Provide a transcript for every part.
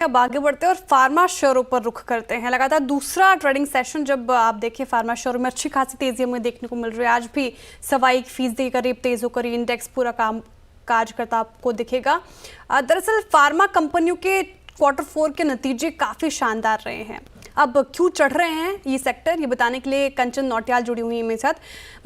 अब आगे बढ़ते हैं और फार्मा शेयरों पर रुख करते हैं। लगातार दूसरा ट्रेडिंग सेशन जब आप देखिए फार्मा शेयरों में अच्छी खासी तेजी हमें देखने को मिल रही है। आज भी 1.25% के करीब तेज होकर इंडेक्स पूरा काम काज करता आपको दिखेगा। दरअसल फार्मा कंपनियों के Q4 के नतीजे काफी शानदार रहे हैं। अब क्यों चढ़ रहे हैं ये सेक्टर, ये बताने के लिए कंचन नौटियाल जुड़ी हुई है मेरे साथ।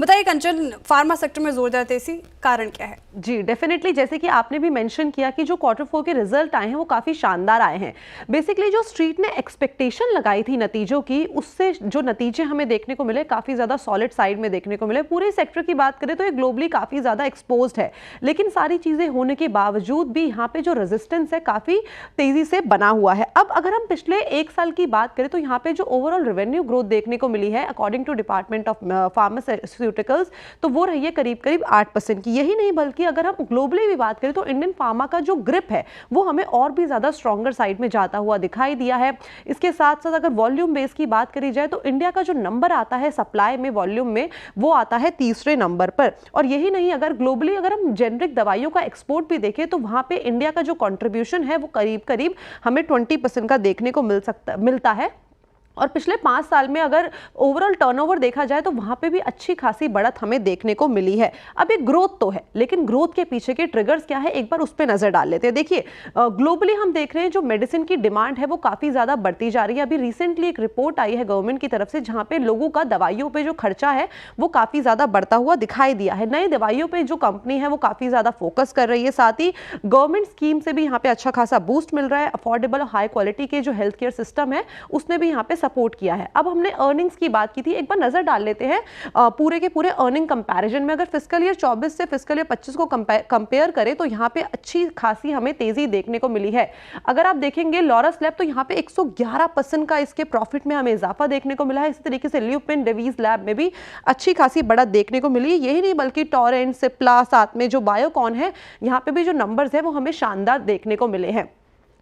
बताइए कंचन, फार्मा सेक्टर में जोरदार तेजी कारण क्या है? जी डेफिनेटली, जैसे कि आपने भी मेंशन किया कि जो Q4 के रिजल्ट आए हैं वो काफ़ी शानदार आए हैं। बेसिकली जो स्ट्रीट ने एक्सपेक्टेशन लगाई थी नतीजों की, उससे जो नतीजे हमें देखने को मिले काफ़ी ज़्यादा सॉलिड साइड में देखने को मिले। पूरे सेक्टर की बात करें तो ये ग्लोबली काफ़ी ज़्यादा एक्सपोज्ड है, लेकिन सारी चीज़ें होने के बावजूद भी यहाँ पे जो रेजिस्टेंस है काफ़ी तेज़ी से बना हुआ है। अब अगर हम पिछले 1 साल की बात करें तो यहाँ पे जो ओवरऑल रेवेन्यू ग्रोथ देखने को मिली है according to department of pharmaceuticals, तो वो रही है करीब करीब 8% की। यही नहीं बल्कि अगर हम ग्लोबली भी बात करें तो इंडियन फार्मा का जो ग्रिप है वो हमें और भी ज़्यादा स्ट्रॉन्गर साइड में जाता हुआ दिखाई दिया है। इसके साथ साथ अगर वॉल्यूम बेस की बात करी जाए तो इंडिया का जो नंबर आता है सप्लाई में, वॉल्यूम में, वो आता है तीसरे नंबर पर। और यही नहीं, अगर ग्लोबली अगर हम जेनरिक दवाइयों का एक्सपोर्ट भी देखें तो वहाँ पे इंडिया का जो कॉन्ट्रीब्यूशन है वो करीब करीब हमें 20% का देखने को मिलता है। और पिछले 5 साल में अगर ओवरऑल टर्नओवर देखा जाए तो वहाँ पे भी अच्छी खासी बढ़त हमें देखने को मिली है। अब एक ग्रोथ तो है, लेकिन ग्रोथ के पीछे के ट्रिगर्स क्या है एक बार उस पर नजर डाल लेते हैं। देखिए ग्लोबली हम देख रहे हैं जो मेडिसिन की डिमांड है वो काफ़ी ज़्यादा बढ़ती जा रही है। अभी रिसेंटली एक रिपोर्ट आई है गवर्नमेंट की तरफ से जहाँ पे लोगों का दवाइयों पर जो खर्चा है वो काफ़ी ज़्यादा बढ़ता हुआ दिखाई दिया है। नई दवाइयों पर जो कंपनी है वो काफ़ी ज़्यादा फोकस कर रही है। साथ ही गवर्नमेंट स्कीम से भी यहाँ पे अच्छा खासा बूस्ट मिल रहा है। अफोर्डेबल और हाई क्वालिटी के जो हेल्थ केयर सिस्टम है उसने भी यहाँ पे सपोर्ट किया है। अब हमने अर्निंग्स की बात की थी, एक बार नजर डाल लेते हैं पूरे के पूरे अर्निंग कंपैरिजन में। अगर फिस्कल ईयर 24 से फिस्कल ईयर 25 को कंपेयर करें तो यहाँ पे अच्छी खासी हमें तेजी देखने को मिली है। अगर आप देखेंगे लॉरस लैब तो यहाँ पे 111% का इसके प्रॉफिट में हमें इजाफा देखने को मिला है। इसी तरीके से ल्यूपिन डेवीज लैब में भी अच्छी खासी बढ़त देखने को मिली है। यही नहीं बल्कि टोरेंट, सिप्ला, साथ में जो बायोकॉन है, यहाँ पे भी जो नंबर्स है वो हमें शानदार देखने को मिले हैं।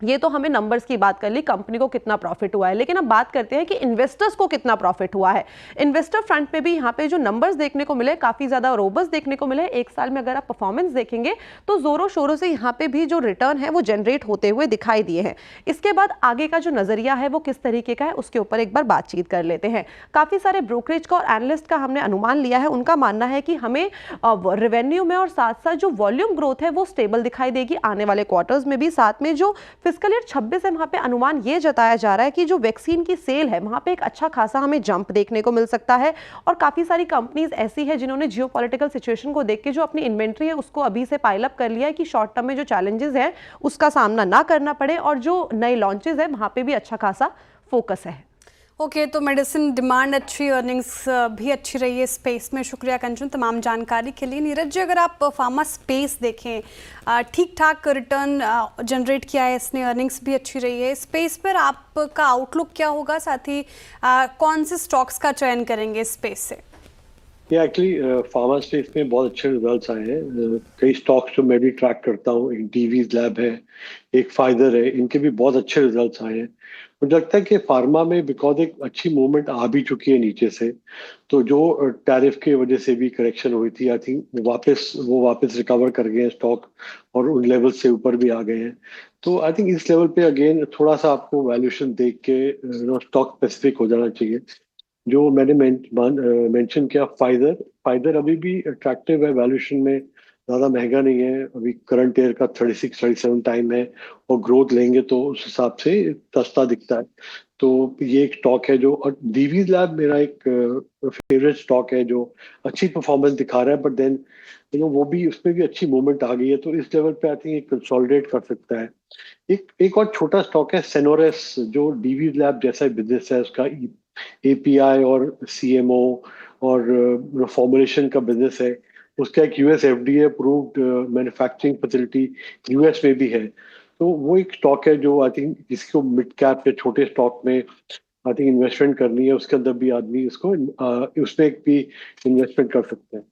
ये तो हमें नंबर्स की बात कर ली, कंपनी को कितना प्रॉफिट हुआ है, लेकिन अब बात करते हैं कि इन्वेस्टर्स को कितना प्रॉफिट हुआ है। इन्वेस्टर फ्रंट पे भी यहाँ पे जो नंबर्स देखने को मिले काफी ज्यादा रोबस्ट देखने को मिले। 1 साल में अगर आप परफॉर्मेंस देखेंगे तो जोरों शोरों से यहाँ पे भी जो रिटर्न है वो जनरेट होते हुए दिखाई दिए हैं। इसके बाद आगे का जो नजरिया है वो किस तरीके का है उसके ऊपर एक बार बातचीत कर लेते हैं। काफी सारे ब्रोकरेज का और एनालिस्ट का हमने अनुमान लिया है। उनका मानना है कि हमें रेवेन्यू में और साथ साथ जो वॉल्यूम ग्रोथ है वो स्टेबल दिखाई देगी आने वाले क्वार्टर्स में भी। साथ में जो फिस्कल ईयर 26 है वहां पे अनुमान ये जताया जा रहा है कि जो वैक्सीन की सेल है वहां पे एक अच्छा खासा हमें जंप देखने को मिल सकता है। और काफी सारी कंपनीज ऐसी है जिन्होंने जियोपॉलिटिकल सिचुएशन को देख के जो अपनी इन्वेंट्री है उसको अभी से पाइल अप कर लिया है कि शॉर्ट टर्म में जो चैलेंजेस है उसका सामना ना करना पड़े, और जो नए लॉन्चेस है वहां पे भी अच्छा खासा फोकस है। ओके, तो मेडिसिन डिमांड अच्छी, अर्निंग्स भी अच्छी रही है स्पेस में। शुक्रिया कंचन तमाम जानकारी के लिए। नीरज जी, अगर आप फार्मा स्पेस देखें, ठीक ठाक रिटर्न जनरेट किया है इसने, अर्निंग्स भी अच्छी रही है। स्पेस पर आपका आउटलुक क्या होगा, साथ ही कौन से स्टॉक्स का चयन करेंगे स्पेस से? ये एक्चुअली फार्मा स्पेस में बहुत अच्छे रिजल्ट्स आए हैं। कई स्टॉक्स जो मैं भी ट्रैक करता हूँ, एक डीवीज लैब है, एक फाइजर है, इनके भी बहुत अच्छे रिजल्ट्स आए हैं। मुझे लगता है कि फार्मा में बिकॉज एक अच्छी मूवमेंट आ भी चुकी है नीचे से, तो जो टैरिफ की वजह से भी करेक्शन हुई थी, आई थिंक वो वापस रिकवर कर गए हैं स्टॉक और उन लेवल से ऊपर भी आ गए हैं। तो आई थिंक इस लेवल पे अगेन थोड़ा सा आपको वैल्यूएशन देख के स्टॉक स्पेसिफिक हो जाना चाहिए। जो मैंने मेंशन किया, फाइजर फाइजर अभी भी अट्रैक्टिव है, वैल्यूएशन में ज़्यादा महंगा नहीं है। अभी करंट ईयर का 36-37 टाइम है, और ग्रोथ लेंगे तो उस हिसाब से सस्ता दिखता है। तो ये एक स्टॉक है जो, और डीवीज लैब मेरा एक फेवरेट स्टॉक है जो अच्छी परफॉर्मेंस दिखा रहा है, बट देन वो भी, उसमें भी अच्छी मूवमेंट आ गई है, तो इस लेवल पे आई थिंक कंसोलिडेट कर सकता है। एक और छोटा स्टॉक है सेनोरेस, जो डीवीज लैब जैसा बिजनेस है, उसका एपीआई और सीएमओ और फॉर्मुलेशन का बिजनेस है। उसका एक US FDA approved manufacturing facility US में भी है। तो वो एक स्टॉक है जो आई थिंक जिसको मिड कैप या छोटे स्टॉक में आई थिंक इन्वेस्टमेंट करनी है, उसके अंदर भी आदमी उसको उसमें भी इन्वेस्टमेंट कर सकते हैं।